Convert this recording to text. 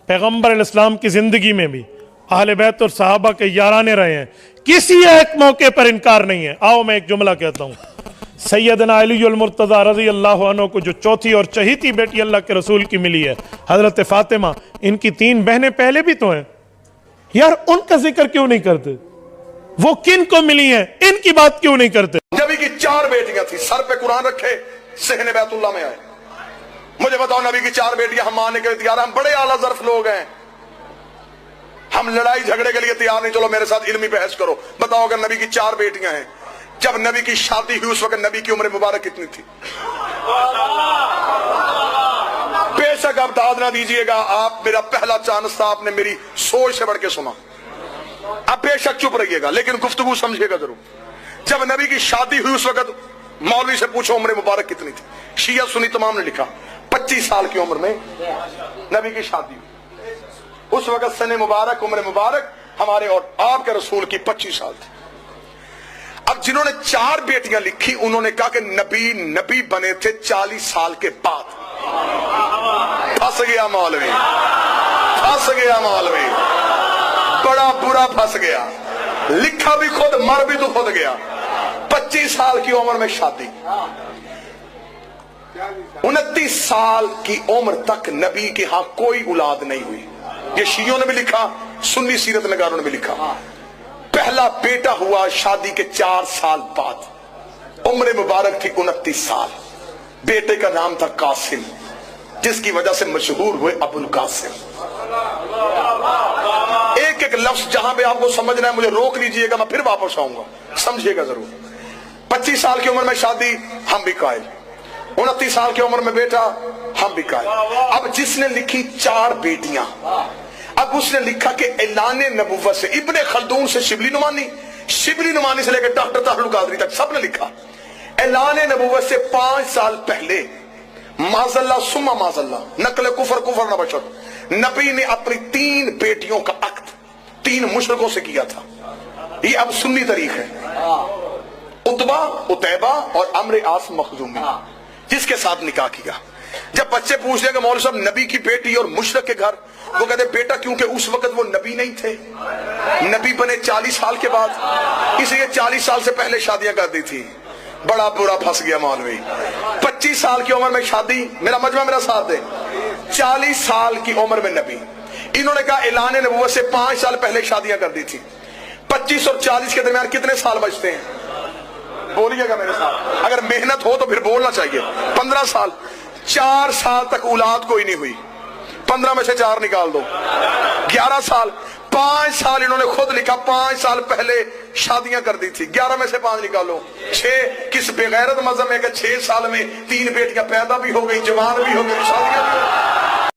पैगम्बर अलैहिस्सलाम की जिंदगी में भी अहले बैत और सहाबा के याराने रहे हैं, किसी एक मौके पर इनकार नहीं है। आओ मैं एक जुमला कहता हूँ, सैयदना अली अल मुर्तज़ा रज़ी अल्लाह अन्हु को जो चौथी और चहीती बेटी अल्लाह के रसूल की मिली है, हजरत फातिमा, इनकी 3 बहनें पहले भी तो हैं यार, उनका जिक्र क्यों नहीं करते? वो किन को मिली हैं, इनकी बात क्यों नहीं करते? नबी की 4 बेटियां थी, सर पे कुरान रखे, सहने बैतुल्लाह में आए। मुझे बताओ, नबी की 4 बेटियां, हम मानने के लिए तैयार, हम बड़े आला ज़र्फ लोग हैं, हम लड़ाई झगड़े के लिए तैयार नहीं। चलो मेरे साथ इल्मी बहस करो, बताओ अगर नबी की 4 बेटियां हैं, जब नबी की शादी हुई उस वक्त नबी की उम्र मुबारक कितनी थी? बेशक आप दाद ना दीजिएगा, आप मेरा पहला चांस था, आपने मेरी सोच से बढ़ के सुना, आप बेशक चुप रहिएगा, लेकिन गुफ्तगू समझिएगा जरूर। जब नबी की शादी हुई उस वक्त मौलवी से पूछो उम्र मुबारक कितनी थी? शिया सुन्नी तमाम ने लिखा 25 साल की उम्र में नबी की शादी हुई। उस वक्त सने मुबारक, उम्र मुबारक हमारे और आपके रसूल की 25 साल थी। अब जिन्होंने 4 बेटियां लिखी, उन्होंने कहा कि नबी बने थे 40 साल के बाद। फंस गया मौलवी, फंस गया मौलवी, बड़ा बुरा फंस गया। लिखा भी खुद, मर भी तो खुद गया। 25 साल की उम्र में शादी, 29 साल की उम्र तक नबी के यहां कोई औलाद नहीं हुई। ये शियों ने भी लिखा, सुन्नी सीरत नगारों ने भी लिखा। पहला बेटा हुआ शादी के 4 साल बाद, उम्र मुबारक थी 29 साल। बेटे का नाम था कासिम, जिसकी वजह से मशहूर हुए अबुल कासिम। एक एक लफ्ज जहां पे आपको समझना है मुझे रोक लीजिएगा, मैं फिर वापस आऊंगा, समझिएगा जरूर। 25 साल की उम्र में शादी, हम भी कायल। 29 साल की उम्र में बेटा, हम भी कायल। अब जिसने लिखी 4 बेटियां, अब उसने लिखा कि ऐलाने नबुव्वत से इब्ने खल्दून से शिबली नुमानी से लेकर डॉक्टर तारुल कादरी तक सबने लिखा, ऐलाने नबुव्वत से 5 साल पहले माज़ल्ला सुम्मा माज़ल्ला, नकल कुफर न बशर, नबी ने अपनी 3 बेटियों का अक्द 3 मुशरिकों से किया था। ये अब सुन्नी तारीख है। उतबा, उतैबा और अम्र आस मखजूमी, जिसके साथ निकाह किया। जब बच्चे पूछ रहे मौलवी साहब नबी की बेटी और मुशरिक के घर, वो कहते बेटा क्योंकि उस वक्त वो नबी नहीं थे, नबी बने 40 साल के बाद, इसलिए 40 साल से पहले शादियां कर दी थी। बड़ा बुरा फंस गया मौलवी। 25 साल की उम्र में शादी, मेरा मजमा मेरा साथ दे, 40 साल की उम्र में नबी। इन्होंने कहा ऐलान नबुव्वत से 5 साल पहले शादियां कर दी थी। 25 और 40 के दरमियान कितने साल बचते हैं? बोलिएगा मेरे साथ, अगर मेहनत हो तो फिर बोलना चाहिए। 15 साल, 4 साल तक औलाद कोई नहीं हुई, 15 में से 4 निकाल दो, 11 साल। 5 साल इन्होंने खुद लिखा, 5 साल पहले शादियां कर दी थी, 11 में से 5 निकालो, 6। किस बेगैरत मजहब में कि 6 साल में 3 बेटियां पैदा भी हो गई, जवान भी हो गई, शादियां भी हो गई।